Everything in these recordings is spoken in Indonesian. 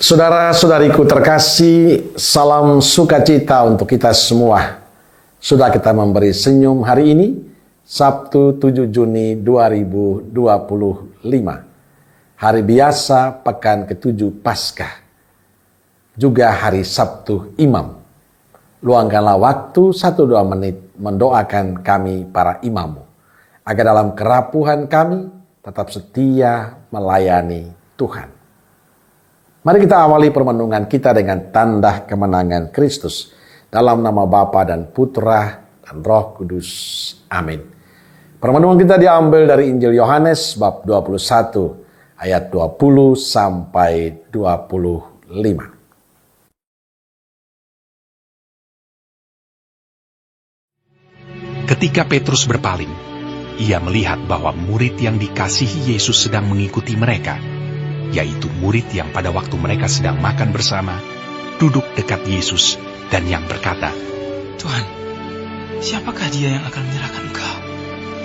Saudara-saudariku terkasih, salam sukacita untuk kita semua. Sudah kita memberi senyum hari ini, Sabtu 7 Juni 2025. Hari biasa, pekan ke-7 Paskah. Juga hari Sabtu Imam. Luangkanlah waktu 1-2 menit mendoakan kami para imammu, agar dalam kerapuhan kami tetap setia melayani Tuhan. Mari kita awali permenungan kita dengan tanda kemenangan Kristus. Dalam nama Bapa dan Putra dan Roh Kudus. Amin. Permenungan kita diambil dari Injil Yohanes bab 21 ayat 20 sampai 25. Ketika Petrus berpaling, ia melihat bahwa murid yang dikasihi Yesus sedang mengikuti mereka, yaitu murid yang pada waktu mereka sedang makan bersama, duduk dekat Yesus dan yang berkata, "Tuhan, siapakah dia yang akan menyerahkan Engkau?"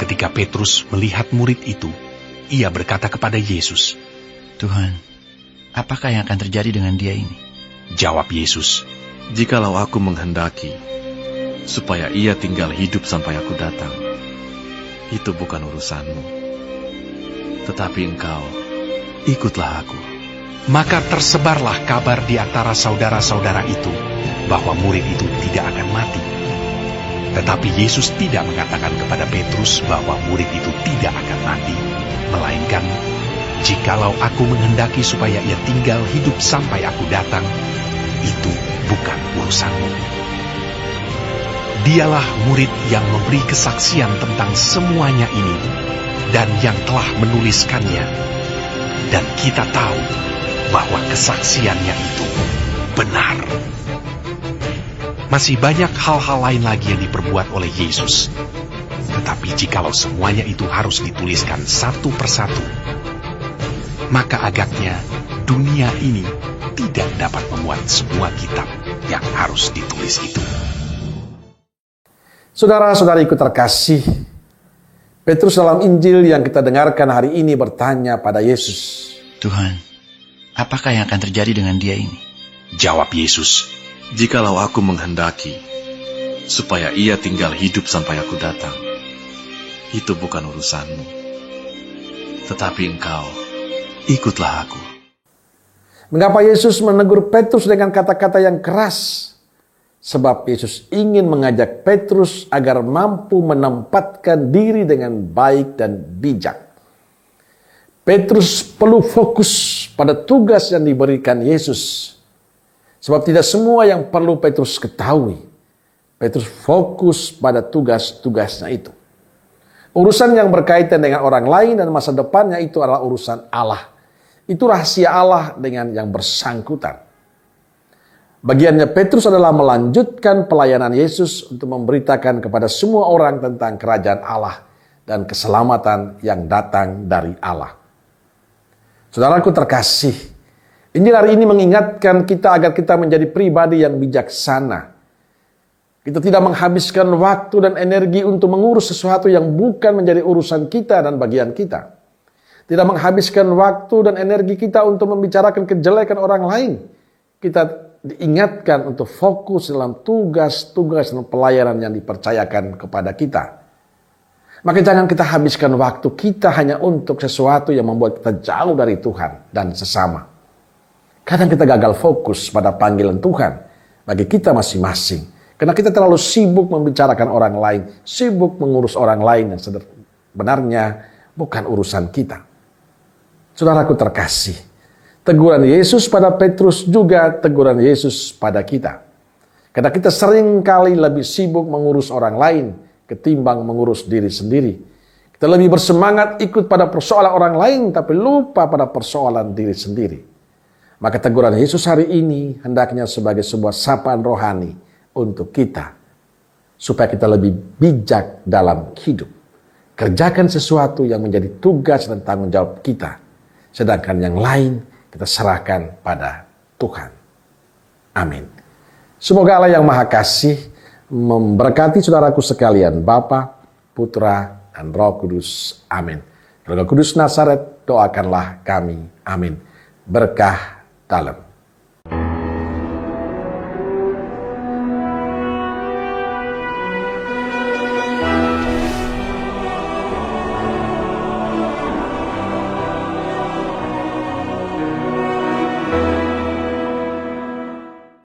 Ketika Petrus melihat murid itu, ia berkata kepada Yesus, "Tuhan, apakah yang akan terjadi dengan dia ini?" Jawab Yesus, "Jikalau aku menghendaki supaya ia tinggal hidup sampai aku datang, itu bukan urusanmu. Tetapi engkau, ikutlah aku." Maka tersebarlah kabar di antara saudara-saudara itu bahwa murid itu tidak akan mati. Tetapi Yesus tidak mengatakan kepada Petrus bahwa murid itu tidak akan mati, melainkan, "Jikalau aku menghendaki supaya ia tinggal hidup sampai aku datang, itu bukan urusanmu." Dialah murid yang memberi kesaksian tentang semuanya ini dan yang telah menuliskannya. Dan kita tahu bahwa kesaksiannya itu benar. Masih banyak hal-hal lain lagi yang diperbuat oleh Yesus. Tetapi jikalau semuanya itu harus dituliskan satu persatu, maka agaknya dunia ini tidak dapat memuat semua kitab yang harus ditulis itu. Saudara-saudariku terkasih, Petrus dalam Injil yang kita dengarkan hari ini bertanya pada Yesus, "Tuhan, apakah yang akan terjadi dengan dia ini?" Jawab Yesus, "Jikalau aku menghendaki supaya ia tinggal hidup sampai aku datang, itu bukan urusanmu. Tetapi engkau, ikutlah aku." Mengapa Yesus menegur Petrus dengan kata-kata yang keras? Sebab Yesus ingin mengajak Petrus agar mampu menempatkan diri dengan baik dan bijak. Petrus perlu fokus pada tugas yang diberikan Yesus. Sebab tidak semua yang perlu Petrus ketahui. Petrus fokus pada tugas-tugasnya itu. Urusan yang berkaitan dengan orang lain dan masa depannya itu adalah urusan Allah. Itu rahasia Allah dengan yang bersangkutan. Bagiannya Petrus adalah melanjutkan pelayanan Yesus untuk memberitakan kepada semua orang tentang kerajaan Allah dan keselamatan yang datang dari Allah. Saudaraku terkasih, Injil hari ini mengingatkan kita agar kita menjadi pribadi yang bijaksana. Kita tidak menghabiskan waktu dan energi untuk mengurus sesuatu yang bukan menjadi urusan kita dan bagian kita. Tidak menghabiskan waktu dan energi kita untuk membicarakan kejelekan orang lain. Kita diingatkan untuk fokus dalam tugas-tugas dan pelayanan yang dipercayakan kepada kita. Maka jangan kita habiskan waktu kita hanya untuk sesuatu yang membuat kita jauh dari Tuhan dan sesama. Kadang kita gagal fokus pada panggilan Tuhan bagi kita masing-masing. Karena kita terlalu sibuk membicarakan orang lain, sibuk mengurus orang lain yang sebenarnya bukan urusan kita. Saudaraku terkasih, teguran Yesus pada Petrus juga teguran Yesus pada kita. Karena kita sering kali lebih sibuk mengurus orang lain ketimbang mengurus diri sendiri. Kita lebih bersemangat ikut pada persoalan orang lain tapi lupa pada persoalan diri sendiri. Maka teguran Yesus hari ini hendaknya sebagai sebuah sapaan rohani untuk kita. Supaya kita lebih bijak dalam hidup. Kerjakan sesuatu yang menjadi tugas dan tanggung jawab kita. Sedangkan yang lain kita serahkan pada Tuhan. Amin. Semoga Allah yang Maha Kasih memberkati saudaraku sekalian, Bapa, Putra, dan Roh Kudus. Amin. Roh Kudus Nazaret, doakanlah kami. Amin. Berkah dalam.